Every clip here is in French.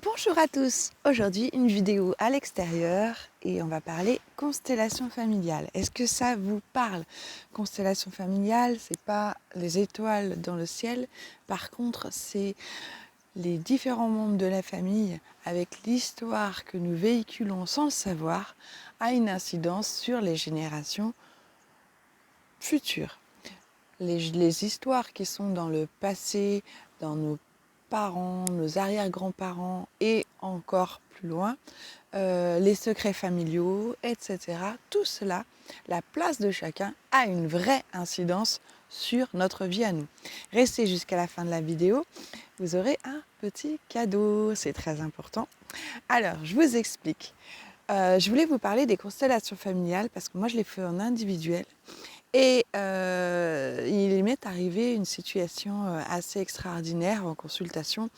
Bonjour à tous, aujourd'hui une vidéo à l'extérieur et on va parler constellation familiale. Est-ce que ça vous parle? Constellation familiale, c'est pas les étoiles dans le ciel, par contre c'est les différents membres de la famille avec l'histoire que nous véhiculons sans le savoir a une incidence sur les générations futures. Les histoires qui sont dans le passé, dans nos parents, nos arrière-grands-parents et encore plus loin, les secrets familiaux, etc. Tout cela, la place de chacun a une vraie incidence sur notre vie à nous. Restez jusqu'à la fin de la vidéo, vous aurez un petit cadeau, c'est très important. Alors, je vous explique. Je voulais vous parler des constellations familiales parce que moi je les fais en individuel. Et il m'est arrivé une situation assez extraordinaire en consultation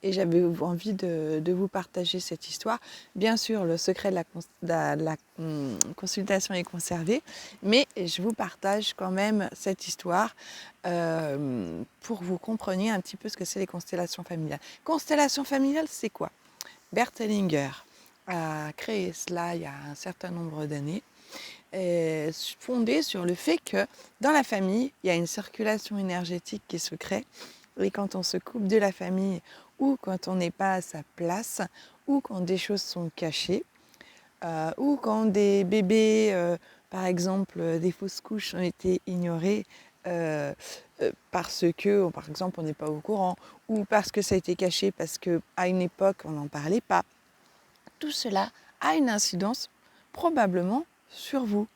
et j'avais envie de vous partager cette histoire. Bien sûr, le secret de la consultation est conservé, mais je vous partage quand même cette histoire pour que vous compreniez un petit peu ce que c'est les constellations familiales. Constellation familiale, c'est quoi? Bert Hellinger a créé cela il y a un certain nombre d'années, fondé sur le fait que dans la famille, il y a une circulation énergétique qui se crée. Et quand on se coupe de la famille, ou quand on n'est pas à sa place, ou quand des choses sont cachées, ou quand des bébés, par exemple, des fausses couches ont été ignorées parce que, par exemple, on n'est pas au courant, ou parce que ça a été caché, parce qu'à une époque, on n'en parlait pas. Tout cela a une incidence probablement sur vous.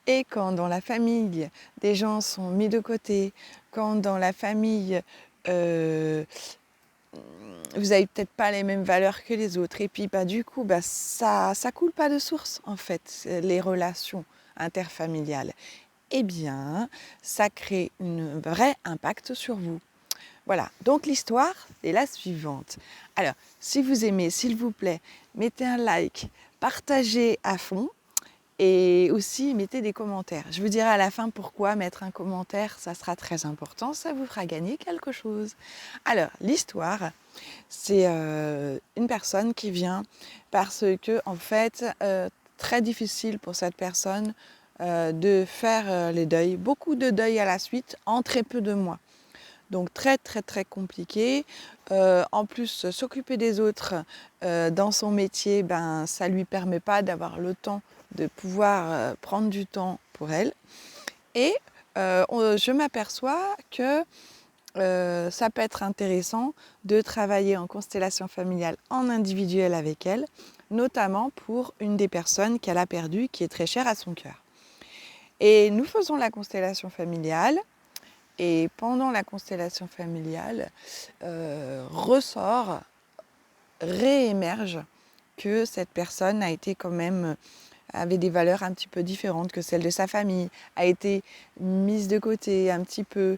Et quand dans la famille, des gens sont mis de côté, quand dans la famille, vous n'avez peut-être pas les mêmes valeurs que les autres, et puis du coup, ça coule pas de source, en fait, les relations interfamiliales. Eh bien, ça crée un vrai impact sur vous. Voilà, donc l'histoire est la suivante. Alors, si vous aimez, s'il vous plaît, mettez un like, partagez à fond et aussi mettez des commentaires. Je vous dirai à la fin pourquoi mettre un commentaire, ça sera très important, ça vous fera gagner quelque chose. Alors, l'histoire, c'est une personne qui vient parce que, en fait, très difficile pour cette personne de faire les deuils, beaucoup de deuils à la suite en très peu de mois. Donc très compliqué. En plus, s'occuper des autres dans son métier, ça ne lui permet pas d'avoir le temps de pouvoir prendre du temps pour elle. Et je m'aperçois que ça peut être intéressant de travailler en constellation familiale en individuel avec elle, notamment pour une des personnes qu'elle a perdues, qui est très chère à son cœur. Et nous faisons la constellation familiale. Et pendant la constellation familiale, réémerge que cette personne a été quand même, avait des valeurs un petit peu différentes que celles de sa famille, a été mise de côté un petit peu.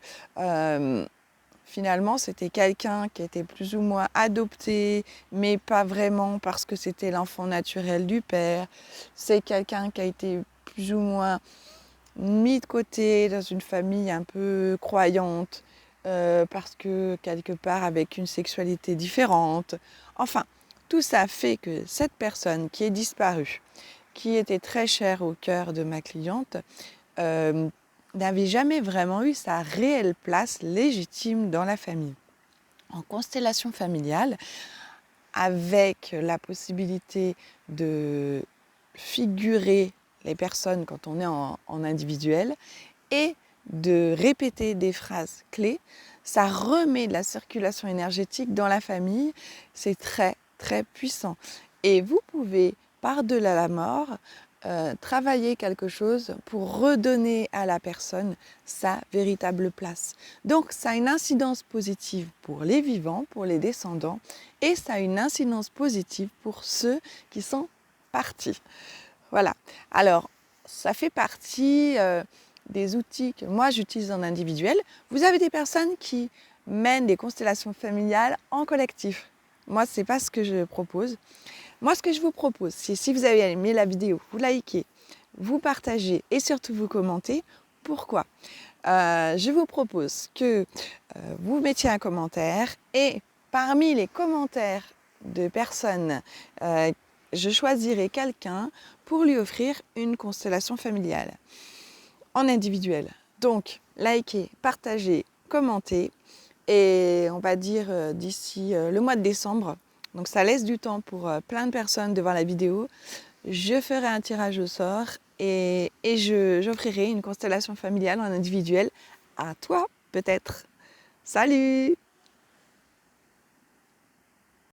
Finalement, c'était quelqu'un qui était plus ou moins adopté, mais pas vraiment parce que c'était l'enfant naturel du père. C'est quelqu'un qui a été plus ou moins mis de côté dans une famille un peu croyante, parce que quelque part avec une sexualité différente. Enfin, tout ça fait que cette personne qui est disparue, qui était très chère au cœur de ma cliente, n'avait jamais vraiment eu sa réelle place légitime dans la famille. En constellation familiale, avec la possibilité de figurer les personnes quand on est en individuel et de répéter des phrases clés, ça remet de la circulation énergétique dans la famille. C'est très puissant. Et vous pouvez, par-delà la mort, travailler quelque chose pour redonner à la personne sa véritable place. Donc ça a une incidence positive pour les vivants, pour les descendants, et ça a une incidence positive pour ceux qui sont partis. Voilà. Alors, ça fait partie des outils que moi j'utilise en individuel. Vous avez des personnes qui mènent des constellations familiales en collectif. Moi, ce n'est pas ce que je propose. Moi, ce que je vous propose, c'est si vous avez aimé la vidéo, vous likez, vous partagez et surtout vous commentez. Pourquoi? Je vous propose que vous mettiez un commentaire et parmi les commentaires de personnes, je choisirai quelqu'un pour lui offrir une constellation familiale en individuel. Donc, likez, partagez, commentez et on va dire d'ici le mois de décembre, donc ça laisse du temps pour plein de personnes de voir la vidéo, je ferai un tirage au sort et j'offrirai une constellation familiale en individuel à toi peut-être. Salut!